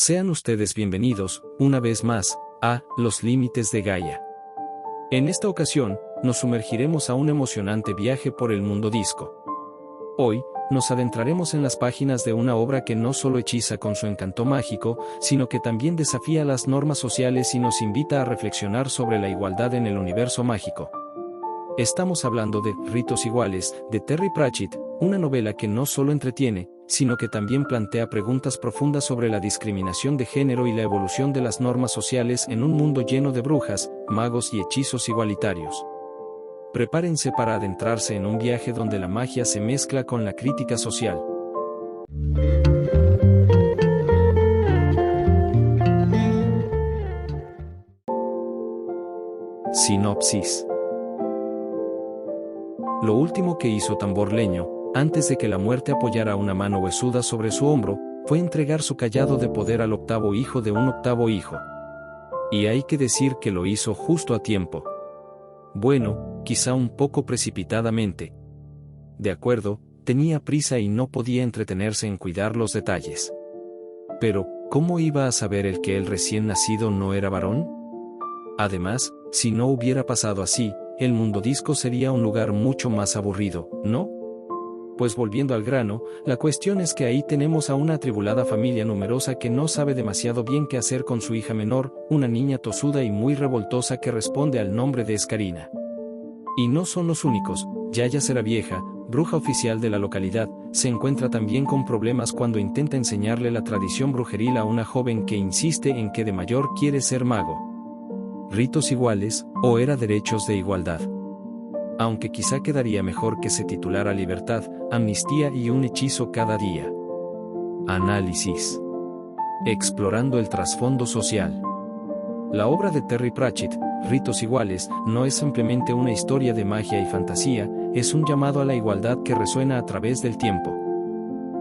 Sean ustedes bienvenidos, una vez más, a Los Límites de Gaia. En esta ocasión, nos sumergiremos a un emocionante viaje por el mundo disco. Hoy, nos adentraremos en las páginas de una obra que no solo hechiza con su encanto mágico, sino que también desafía las normas sociales y nos invita a reflexionar sobre la igualdad en el universo mágico. Estamos hablando de Ritos Iguales, de Terry Pratchett, una novela que no solo entretiene, sino que también plantea preguntas profundas sobre la discriminación de género y la evolución de las normas sociales en un mundo lleno de brujas, magos y hechizos igualitarios. Prepárense para adentrarse en un viaje donde la magia se mezcla con la crítica social. Sinopsis. Lo último que hizo Tamborleño, antes de que la muerte apoyara una mano huesuda sobre su hombro, fue entregar su cayado de poder al octavo hijo de un octavo hijo. Y hay que decir que lo hizo justo a tiempo. Bueno, quizá un poco precipitadamente. De acuerdo, tenía prisa y no podía entretenerse en cuidar los detalles. Pero, ¿cómo iba a saber el que el recién nacido no era varón? Además, si no hubiera pasado así, el mundo disco sería un lugar mucho más aburrido, ¿no? Pues volviendo al grano, la cuestión es que ahí tenemos a una atribulada familia numerosa que no sabe demasiado bien qué hacer con su hija menor, una niña tosuda y muy revoltosa que responde al nombre de Escarina. Y no son los únicos. Yaya Ceravieja, bruja oficial de la localidad, se encuentra también con problemas cuando intenta enseñarle la tradición brujeril a una joven que insiste en que de mayor quiere ser mago. Ritos iguales, o era derechos de igualdad. Aunque quizá quedaría mejor que se titulara Libertad, Amnistía y un hechizo cada día. Análisis. Explorando el trasfondo social. La obra de Terry Pratchett, Ritos Iguales, no es simplemente una historia de magia y fantasía, es un llamado a la igualdad que resuena a través del tiempo.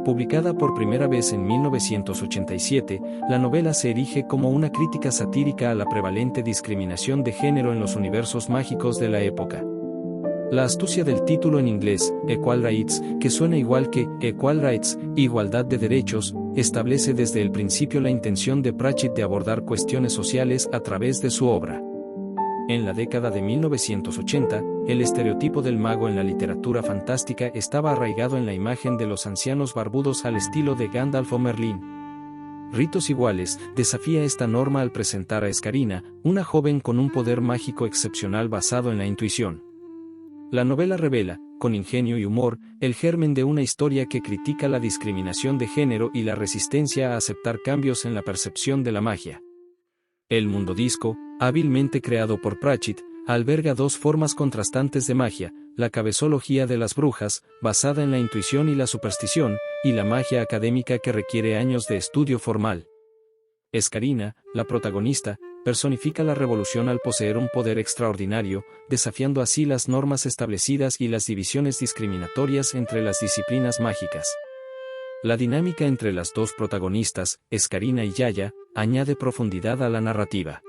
Publicada por primera vez en 1987, la novela se erige como una crítica satírica a la prevalente discriminación de género en los universos mágicos de la época. La astucia del título en inglés, Equal Rights, que suena igual que Equal Rights, igualdad de derechos, establece desde el principio la intención de Pratchett de abordar cuestiones sociales a través de su obra. En la década de 1980, el estereotipo del mago en la literatura fantástica estaba arraigado en la imagen de los ancianos barbudos al estilo de Gandalf o Merlín. Ritos Iguales desafía esta norma al presentar a Escarina, una joven con un poder mágico excepcional basado en la intuición. La novela revela, con ingenio y humor, el germen de una historia que critica la discriminación de género y la resistencia a aceptar cambios en la percepción de la magia. El mundo disco, hábilmente creado por Pratchett, alberga dos formas contrastantes de magia: la cabezología de las brujas, basada en la intuición y la superstición, y la magia académica que requiere años de estudio formal. Escarina, la protagonista, personifica la revolución al poseer un poder extraordinario, desafiando así las normas establecidas y las divisiones discriminatorias entre las disciplinas mágicas. La dinámica entre las dos protagonistas, Escarina y Yaya, añade profundidad a la narrativa.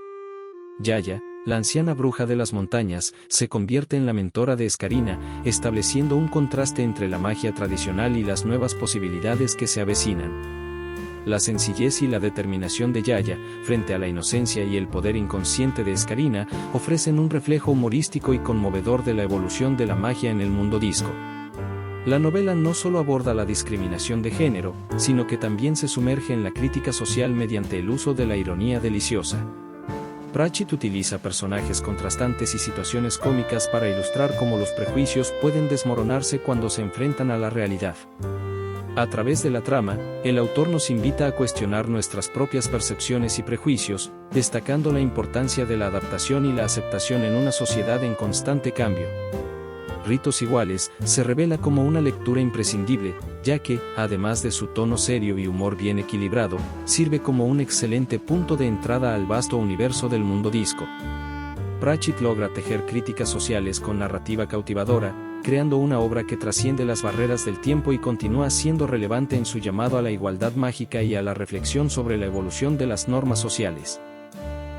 Yaya, la anciana bruja de las montañas, se convierte en la mentora de Escarina, estableciendo un contraste entre la magia tradicional y las nuevas posibilidades que se avecinan. La sencillez y la determinación de Yaya, frente a la inocencia y el poder inconsciente de Escarina, ofrecen un reflejo humorístico y conmovedor de la evolución de la magia en el mundo disco. La novela no solo aborda la discriminación de género, sino que también se sumerge en la crítica social mediante el uso de la ironía deliciosa. Pratchett utiliza personajes contrastantes y situaciones cómicas para ilustrar cómo los prejuicios pueden desmoronarse cuando se enfrentan a la realidad. A través de la trama, el autor nos invita a cuestionar nuestras propias percepciones y prejuicios, destacando la importancia de la adaptación y la aceptación en una sociedad en constante cambio. Ritos Iguales se revela como una lectura imprescindible, ya que, además de su tono serio y humor bien equilibrado, sirve como un excelente punto de entrada al vasto universo del mundo disco. Pratchett logra tejer críticas sociales con narrativa cautivadora, creando una obra que trasciende las barreras del tiempo y continúa siendo relevante en su llamado a la igualdad mágica y a la reflexión sobre la evolución de las normas sociales.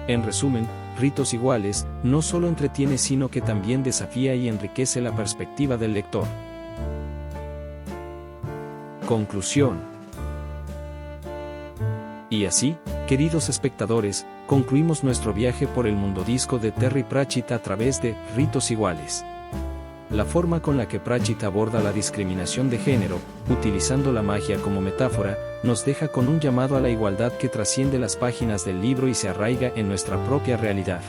En resumen, Ritos Iguales no solo entretiene sino que también desafía y enriquece la perspectiva del lector. Conclusión. Y así, queridos espectadores, concluimos nuestro viaje por el mundodisco de Terry Pratchett a través de Ritos Iguales. La forma con la que Pratchett aborda la discriminación de género, utilizando la magia como metáfora, nos deja con un llamado a la igualdad que trasciende las páginas del libro y se arraiga en nuestra propia realidad.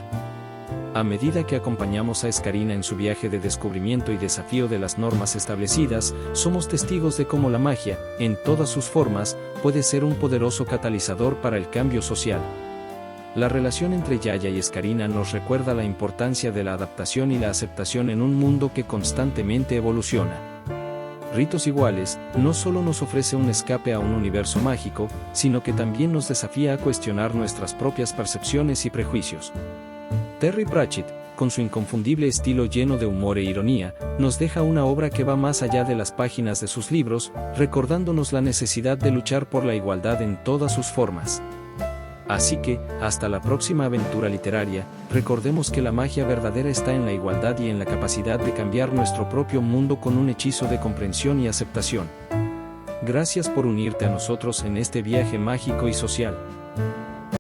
A medida que acompañamos a Scarina en su viaje de descubrimiento y desafío de las normas establecidas, somos testigos de cómo la magia, en todas sus formas, puede ser un poderoso catalizador para el cambio social. La relación entre Yaya y Scarina nos recuerda la importancia de la adaptación y la aceptación en un mundo que constantemente evoluciona. Ritos Iguales no solo nos ofrece un escape a un universo mágico, sino que también nos desafía a cuestionar nuestras propias percepciones y prejuicios. Terry Pratchett, con su inconfundible estilo lleno de humor e ironía, nos deja una obra que va más allá de las páginas de sus libros, recordándonos la necesidad de luchar por la igualdad en todas sus formas. Así que, hasta la próxima aventura literaria, recordemos que la magia verdadera está en la igualdad y en la capacidad de cambiar nuestro propio mundo con un hechizo de comprensión y aceptación. Gracias por unirte a nosotros en este viaje mágico y social.